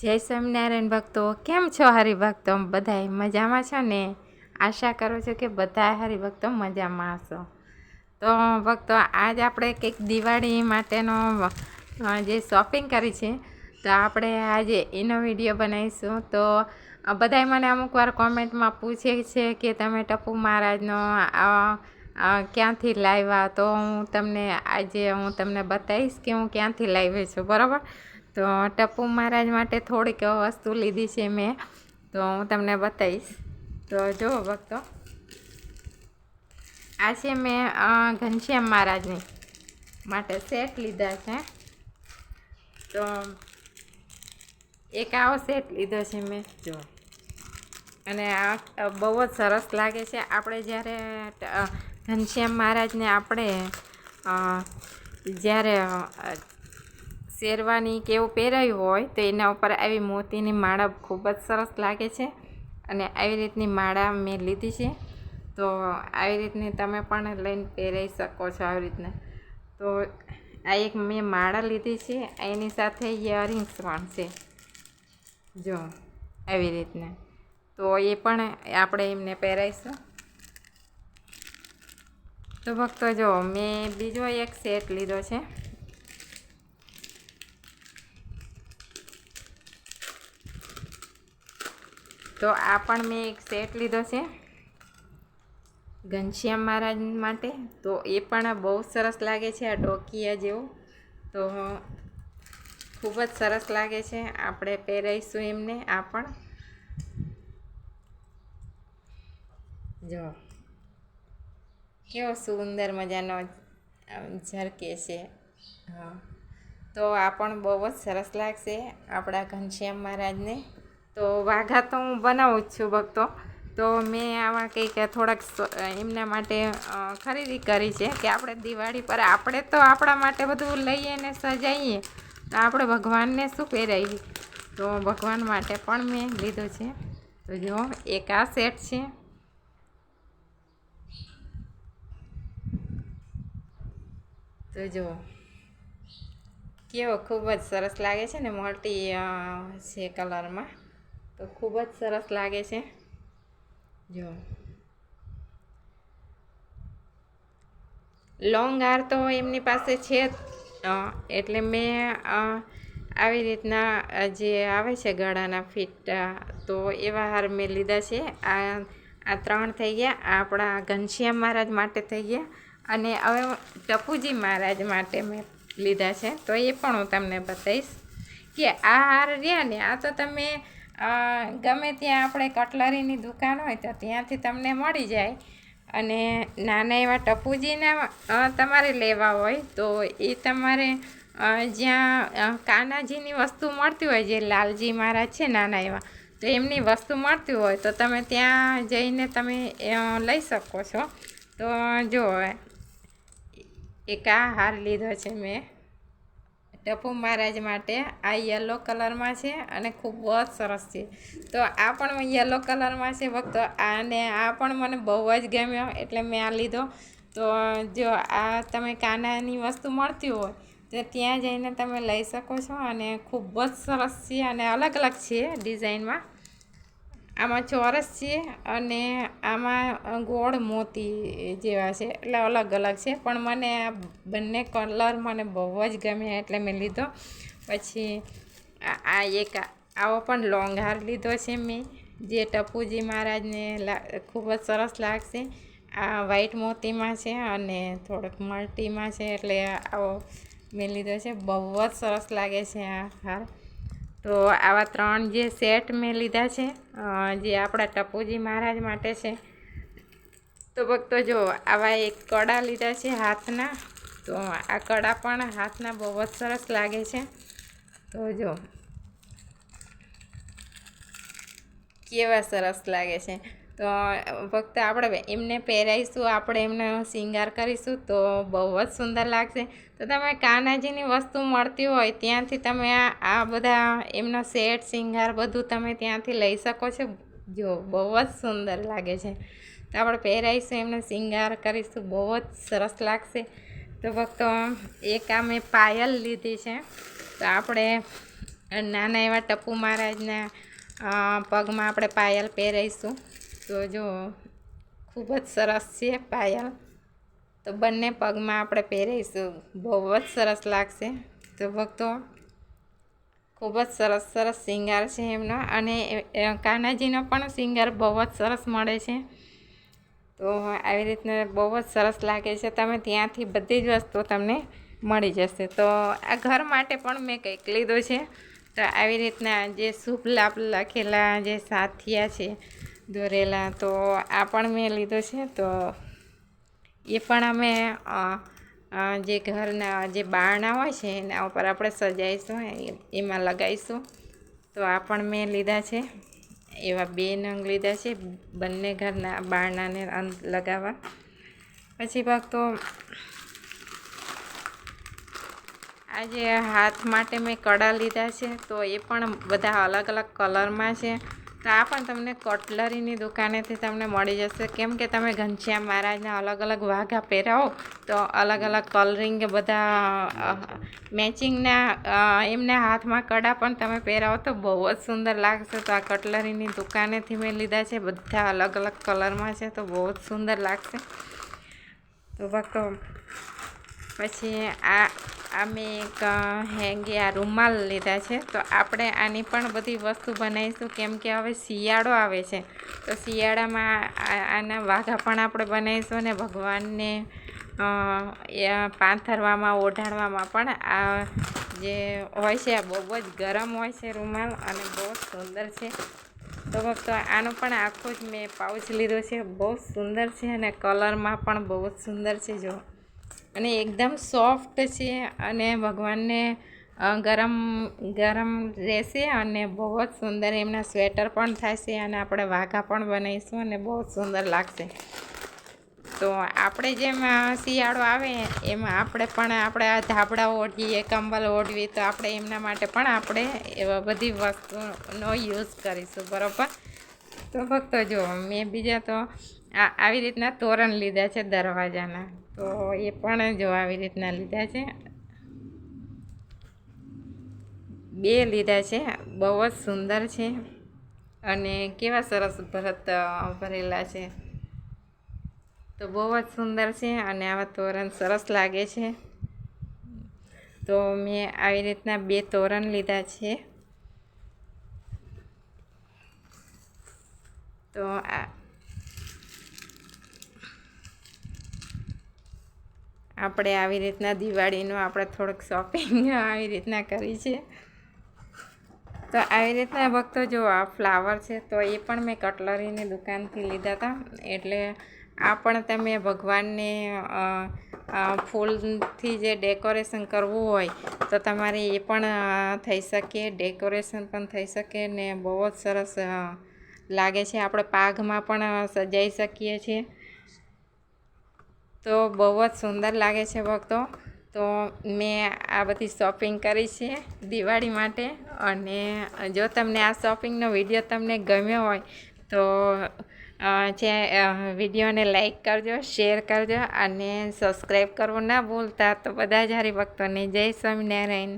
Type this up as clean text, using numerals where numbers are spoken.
જય સ્વામિનારાયણ ભક્તો, કેમ છો હરિભક્તો? બધાય મજામાં છો ને? આશા કરું છું કે બધા હરિભક્તો મજામાં હશો. તો ભક્તો, આજ આપણે કંઈક દિવાળી માટેનો જે શોપિંગ કરી છે, તો આપણે આજે એનો વિડીયો બનાવીશું. તો બધાય મને અમુક વાર કોમેન્ટમાં પૂછે છે કે તમે ટપુ મહારાજનો ક્યાંથી લાવ્યા? તો આજે હું તમને બતાવીશ કે હું ક્યાંથી લાવી છું, બરાબર? તો ટપુ મહારાજ માટે થોડીક વસ્તુ લીધી છે મેં, તો હું તમને બતાવીશ. તો જુઓ ભક્તો, આ છે મેં ઘનશ્યામ મહારાજની માટે સેટ લીધા છે. તો એક આવો સેટ લીધો છે મેં, જો. અને આ બહુ જ સરસ લાગે છે. આપણે જ્યારે ઘનશ્યામ મહારાજને આપણે જ્યારે શેરવાની કે એવું પહેરાયું હોય તો એના ઉપર આવી મોતીની માળા ખૂબ જ સરસ લાગે છે. અને આવી રીતની માળા મેં લીધી છે. તો આવી રીતની તમે પણ લઈને પહેરાવી શકો છો આવી રીતના. તો આ એક મેં માળા લીધી છે, એની સાથે ઇયરિંગ્સ પણ છે, જો આવી રીતના. તો એ પણ આપણે એમને પહેરાવીશું. તો ભક્તો જો, મેં બીજો એક સેટ લીધો છે. તો આ પણ મેં એક સેટ લીધો છે ઘનશ્યામ મહારાજ માટે. તો એ પણ બહુ સરસ લાગે છે, આ ડોકિયા જેવું. તો ખૂબ જ સરસ લાગે છે, આપણે પહેરાવીશું એમને. આ પણ જો કેવો સુંદર મજાનો ઝરકે છે. હા, તો આ પણ બહુ જ સરસ લાગશે આપણા ઘનશ્યામ મહારાજને. તો વાઘા તો હું બનાવું જ છું ભક્તો. તો મેં આવા કંઈક થોડાક એમના માટે ખરીદી કરી છે કે આપણે દિવાળી પર આપણે તો આપણા માટે બધું લઈએ ને સજાઈએ, તો આપણે ભગવાનને શું પહેરાવીએ? તો ભગવાન માટે પણ મેં લીધું છે. તો જો એક આ સેટ છે. તો જો કેવો ખૂબ જ સરસ લાગે છે ને, મલ્ટી છે કલરમાં. તો ખૂબ જ સરસ લાગે છે. જો લોંગ હાર તો એમની પાસે છે જ, એટલે મેં આવી રીતના જે આવે છે ગળાના ફિટ, તો એવા હાર મેં લીધા છે. આ 3 થઈ ગયા, આપણા ઘનશ્યામ મહારાજ માટે થઈ ગયા. અને હવે ટપુજી મહારાજ માટે મેં લીધા છે. તો એ પણ હું તમને બતાવીશ કે આ હાર રહ્યા ને, આ તો તમે ગમે ત્યાં આપણે કટલરીની દુકાન હોય તો ત્યાંથી તમને મળી જાય. અને નાના એવા ટપુજીના તમારે લેવા હોય તો એ તમારે જ્યાં કાનાજીની વસ્તુ મળતી હોય, જે લાલજી મહારાજ છે નાના એવા, તો એમની વસ્તુ મળતી હોય તો તમે ત્યાં જઈને તમે લઈ શકો છો. તો જો એક આ હાર લીધો છે મેં ટપુ મહારાજ માટે. આ યલો કલરમાં છે અને ખૂબ જ સરસ છે. તો આ પણ યલો કલરમાં છે ભક્તો, અને આ પણ મને બહુ જ ગમ્યો એટલે મેં આ લીધો. તો જો આ તમે કાનાની વસ્તુ મળતી હોય તો ત્યાં જઈને તમે લઈ શકો છો. અને ખૂબ જ સરસ છે અને અલગ અલગ છે ડિઝાઇનમાં. આમાં ચોરસ છે અને આમાં ગોળ મોતી જેવા છે, એટલે અલગ અલગ છે. પણ મને આ બંને કલર મને બહુ જ ગમ્યા એટલે મેં લીધો. પછી આ એક આવો પણ લોંગ હાર લીધો છે મેં, જે ટપુજી મહારાજને ખૂબ જ સરસ લાગશે. આ વ્હાઈટ મોતીમાં છે અને થોડોક મલ્ટીમાં છે, એટલે આવો મેં લીધો છે. બહુ જ સરસ લાગે છે આ હાર. તો આવા 3 જે સેટ મેં લીધા છે, જે આપણા ટપુજી મહારાજ માટે છે. તો ભક્તો જો, આવા એક કડા લીધા છે હાથના. તો આ કડા પણ હાથના બહુ જ સરસ લાગે છે. તો જો કેવા સરસ લાગે છે. તો ફક્ત આપણે એમને પહેરાવીશું, આપણે એમનો શૃંગાર કરીશું તો બહુ જ સુંદર લાગશે. તો તમે કાનાજીની વસ્તુ મળતી હોય ત્યાંથી તમે આ બધા એમનો સેટ શૃંગાર બધું તમે ત્યાંથી લઈ શકો છો. જો બહુ જ સુંદર લાગે છે. તો આપણે પહેરાવીશું, એમનો શૃંગાર કરીશું, બહુ જ સરસ લાગશે. તો ફક્ત એક આ મેં પાયલ લીધી છે. તો આપણે નાના એવા ટપુ મહારાજના પગમાં આપણે પાયલ પહેરાઈશું. તો જો ખૂબ જ સરસ છે પાયલ, તો બંને પગમાં આપણે પહેરીશું, બહુ જ સરસ લાગશે. તો ભક્તો ખૂબ જ સરસ સરસ શૃંગાર છે એમનો, અને કાનાજીનો પણ શૃંગાર બહુ જ સરસ મળે છે. તો આવી રીતના બહુ જ સરસ લાગે છે, તમે ત્યાંથી બધી જ વસ્તુ તમને મળી જશે. તો આ ઘર માટે પણ મેં કંઈક લીધું છે. તો આવી રીતના જે શુભ લાભ લખેલા જે સાથિયા છે દોરેલા, તો આ પણ મેં લીધો છે. તો એ પણ અમે જે ઘરના જે બારણા હોય છે એના ઉપર આપણે સજાઈશું, એમાં લગાવીશું. તો આ પણ મેં લીધા છે, એવા 2 નંગ લીધા છે, બંને ઘરના બારણાને લગાવવા. પછી ભક્તો આજે હાથ માટે મેં કડા લીધા છે, તો એ પણ બધા અલગ અલગ કલરમાં છે. તો આ પણ તમને કટલરીની દુકાનેથી તમને મળી જશે, કેમ કે તમે ઘનશ્યામ મહારાજના અલગ અલગ વાઘા પહેરાવો તો અલગ અલગ કલરિંગ બધા મેચિંગના એમના હાથમાં કડા પણ તમે પહેરાવો તો બહુ જ સુંદર લાગશે. તો આ કટલરીની દુકાનેથી મેં લીધા છે, બધા અલગ અલગ કલરમાં છે, તો બહુ જ સુંદર લાગશે. તો ભક્તો પછી આ મેં એક આ રૂમાલ લીધા છે. તો આપણે આની પણ બધી વસ્તુ બનાવીશું, કેમ કે હવે શિયાળો આવે છે. તો શિયાળામાં આના વાઘા પણ આપણે બનાવીશું, અને ભગવાનને પાથરવામાં ઓઢાડવામાં પણ આ જે હોય છે આ બહુ જ ગરમ હોય છે રૂમાલ, અને બહુ જ સુંદર છે. તો ભક્તો આનું પણ આખું જ મેં પાઉચ લીધો છે, બહુ સુંદર છે, અને કલરમાં પણ બહુ જ સુંદર છે. જો અને એકદમ સોફ્ટ છે, અને ભગવાનને ગરમ ગરમ રહેશે, અને બહુ જ સુંદર એમના સ્વેટર પણ થશે, અને આપણે વાઘા પણ બનાવીશું, અને બહુ જ સુંદર લાગશે. તો આપણે જેમ શિયાળો આવે એમાં આપણે પણ આપણે આ ધાબળા ઓઢીએ, કંબલ ઓઢવીએ, તો આપણે એમના માટે પણ આપણે એવા બધી વસ્તુનો યુઝ કરીશું, બરાબર. તો ફક્ત જો મેં બીજા તો આવી રીતના તોરણ લીધા છે દરવાજાના, તો એ પણ જો આવી રીતના લીધા છે, 2 લીધા છે, બહુ જ સુંદર છે, અને કેવા સરસ ભરત ભરેલા છે. તો બહુ જ સુંદર છે, અને આવા તોરણ સરસ લાગે છે. તો મેં આવી રીતના 2 તોરણ લીધા છે. તો આપણે આવી રીતના દિવાળીનું આપણે થોડુંક શોપિંગ આવી રીતના કરી છે. તો આવી રીતના ભક્તો જો આ ફ્લાવર છે, તો એ પણ મેં કટલરીની દુકાનથી લીધા હતા. એટલે આ પણ તમે ભગવાનને ફૂલથી જે ડેકોરેશન કરવું હોય તો તમારે એ પણ થઈ શકે, ડેકોરેશન પણ થઈ શકે, ને બહુ જ સરસ લાગે છે. આપણે પાઘમાં પણ સજાઈ શકીએ છીએ, તો બહુ જ સુંદર લાગે છે ભક્તો. તો મેં આ બધી શોપિંગ કરી છે દિવાળી માટે, અને જો તમને આ શોપિંગનો વિડીયો તમને ગમ્યો હોય તો વિડીયોને લાઈક કરજો, શેર કરજો, અને સબસ્ક્રાઈબ કરવું ના ભૂલતા. તો બધા જ હરિભક્તોને જય સ્વામિનારાયણ.